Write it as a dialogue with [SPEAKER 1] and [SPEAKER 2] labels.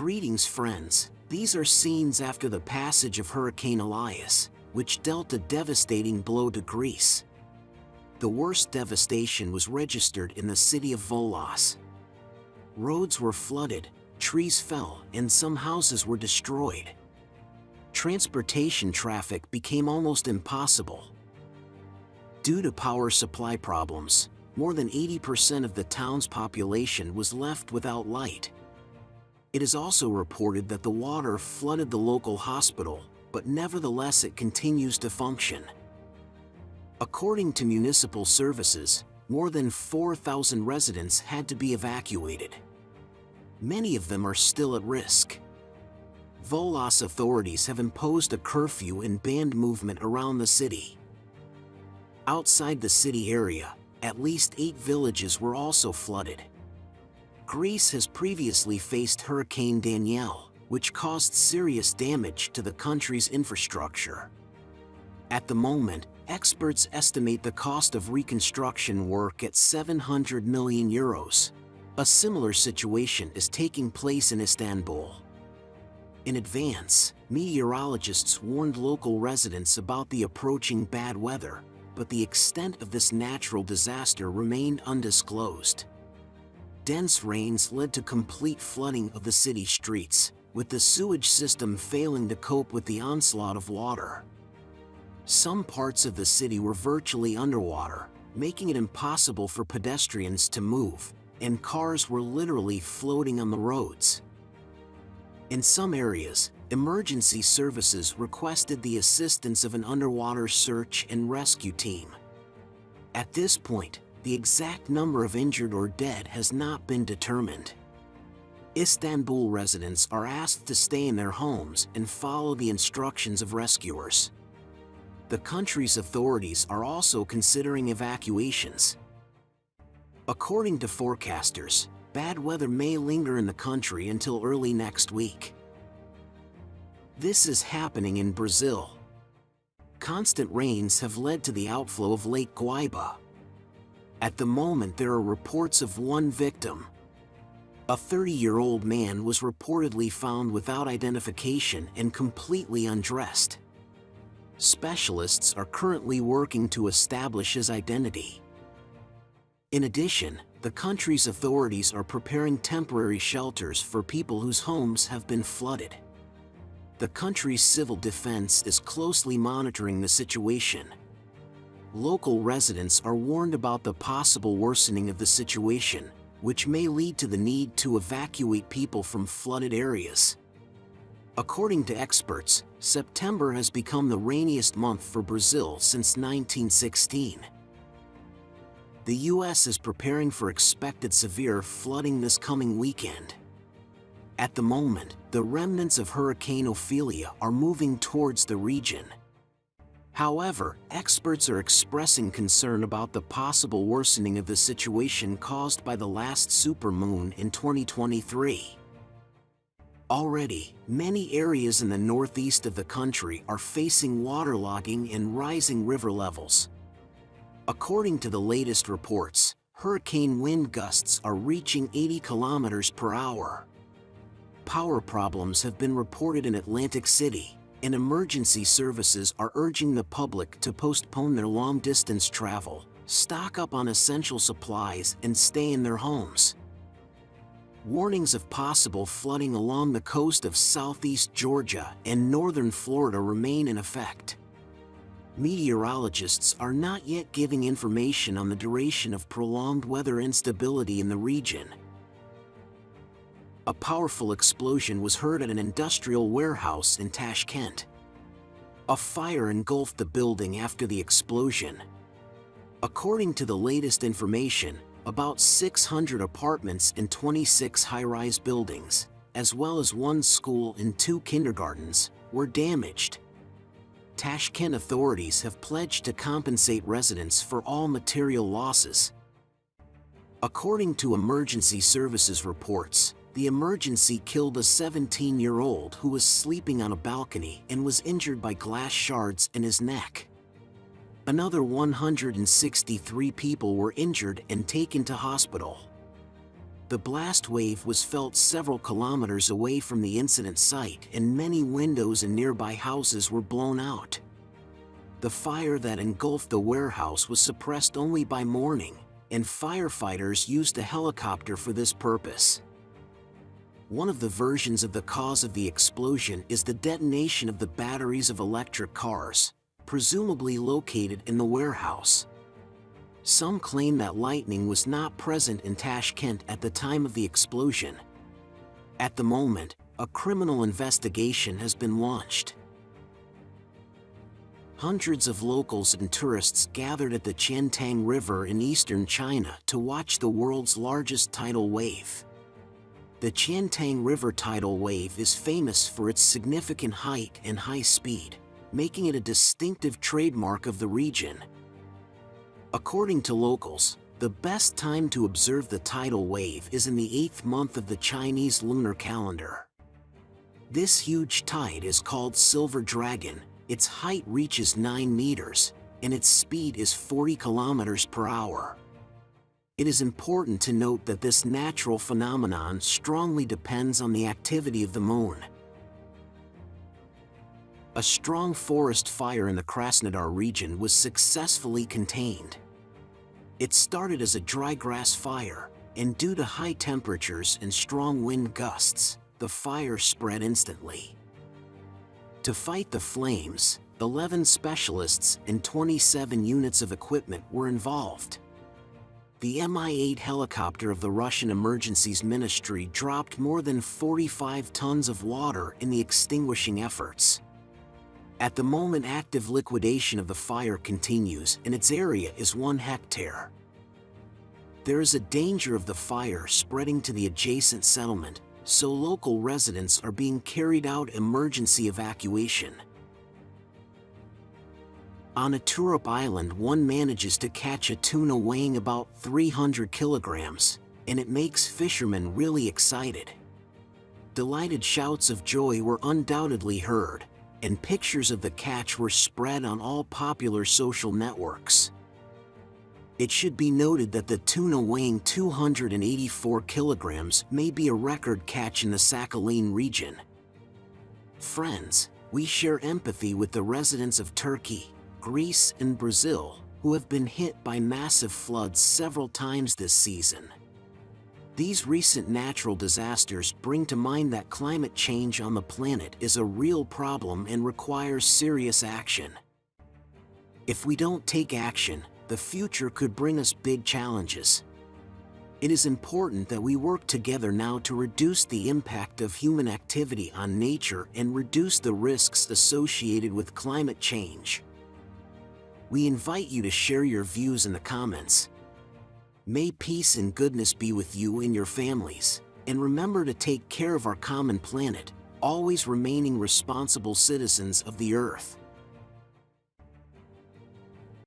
[SPEAKER 1] Greetings, friends. These are scenes after the passage of Hurricane Elias, which dealt a devastating blow to Greece. The worst devastation was registered in the city of Volos. Roads were flooded, trees fell, and some houses were destroyed. Transportation traffic became almost impossible. Due to power supply problems, more than 80% of the town's population was left without light. It is also reported that the water flooded the local hospital, but nevertheless it continues to function. According to municipal services, more than 4,000 residents had to be evacuated. Many of them are still at risk. Volos authorities have imposed a curfew and banned movement around the city. Outside the city area, at least 8 villages were also flooded. Greece has previously faced Hurricane Danielle, which caused serious damage to the country's infrastructure. At the moment, experts estimate the cost of reconstruction work at €700 million. A similar situation is taking place in Istanbul. In advance, meteorologists warned local residents about the approaching bad weather, but the extent of this natural disaster remained undisclosed. Dense rains led to complete flooding of the city streets, with the sewage system failing to cope with the onslaught of water. Some parts of the city were virtually underwater, making it impossible for pedestrians to move, and cars were literally floating on the roads. In some areas, emergency services requested the assistance of an underwater search and rescue team. At this point, the exact number of injured or dead has not been determined. Istanbul residents are asked to stay in their homes and follow the instructions of rescuers. The country's authorities are also considering evacuations. According to forecasters, bad weather may linger in the country until early next week. This is happening in Brazil. Constant rains have led to the outflow of Lake Guaiba. At the moment, there are reports of one victim. A 30-year-old man was reportedly found without identification and completely undressed. Specialists are currently working to establish his identity. In addition, the country's authorities are preparing temporary shelters for people whose homes have been flooded. The country's civil defense is closely monitoring the situation. Local residents are warned about the possible worsening of the situation, which may lead to the need to evacuate people from flooded areas. According to experts, September has become the rainiest month for Brazil since 1916. The U.S. is preparing for expected severe flooding this coming weekend. At the moment, the remnants of Hurricane Ophelia are moving towards the region. However, experts are expressing concern about the possible worsening of the situation caused by the last supermoon in 2023. Already, many areas in the northeast of the country are facing waterlogging and rising river levels. According to the latest reports, hurricane wind gusts are reaching 80 kilometers per hour. Power problems have been reported in Atlantic City, and emergency services are urging the public to postpone their long-distance travel, stock up on essential supplies, and stay in their homes. Warnings of possible flooding along the coast of southeast Georgia and northern Florida remain in effect. Meteorologists are not yet giving information on the duration of prolonged weather instability in the region. A powerful explosion was heard at an industrial warehouse in Tashkent. A fire engulfed the building after the explosion. According to the latest information, about 600 apartments and 26 high-rise buildings, as well as one school and 2 kindergartens, were damaged. Tashkent authorities have pledged to compensate residents for all material losses. According to emergency services reports, the emergency killed a 17-year-old who was sleeping on a balcony and was injured by glass shards in his neck. Another 163 people were injured and taken to hospital. The blast wave was felt several kilometers away from the incident site, and many windows in nearby houses were blown out. The fire that engulfed the warehouse was suppressed only by morning, and firefighters used a helicopter for this purpose. One of the versions of the cause of the explosion is the detonation of the batteries of electric cars, presumably located in the warehouse. Some claim that lightning was not present in Tashkent at the time of the explosion. At the moment, a criminal investigation has been launched. Hundreds of locals and tourists gathered at the Qiantang River in eastern China to watch the world's largest tidal wave. The Qiantang River tidal wave is famous for its significant height and high speed, making it a distinctive trademark of the region. According to locals, the best time to observe the tidal wave is in the 8th month of the Chinese lunar calendar. This huge tide is called Silver Dragon. Its height reaches 9 meters, and its speed is 40 kilometers per hour. It is important to note that this natural phenomenon strongly depends on the activity of the moon. A strong forest fire in the Krasnodar region was successfully contained. It started as a dry grass fire, and due to high temperatures and strong wind gusts, the fire spread instantly. To fight the flames, 11 specialists and 27 units of equipment were involved. The Mi-8 helicopter of the Russian Emergencies Ministry dropped more than 45 tons of water in the extinguishing efforts. At the moment, active liquidation of the fire continues, and its area is 1 hectare. There is a danger of the fire spreading to the adjacent settlement, so local residents are being carried out emergency evacuation. On Iturup Island, one manages to catch a tuna weighing about 300 kilograms, and it makes fishermen really excited. Delighted shouts of joy were undoubtedly heard, and pictures of the catch were spread on all popular social networks. It should be noted that the tuna weighing 284 kilograms may be a record catch in the Sakhalin region. Friends, we share empathy with the residents of Turkey, Greece, and Brazil, who have been hit by massive floods several times this season. These recent natural disasters bring to mind that climate change on the planet is a real problem and requires serious action. If we don't take action, the future could bring us big challenges. It is important that we work together now to reduce the impact of human activity on nature and reduce the risks associated with climate change. We invite you to share your views in the comments. May peace and goodness be with you and your families, and remember to take care of our common planet, always remaining responsible citizens of the Earth.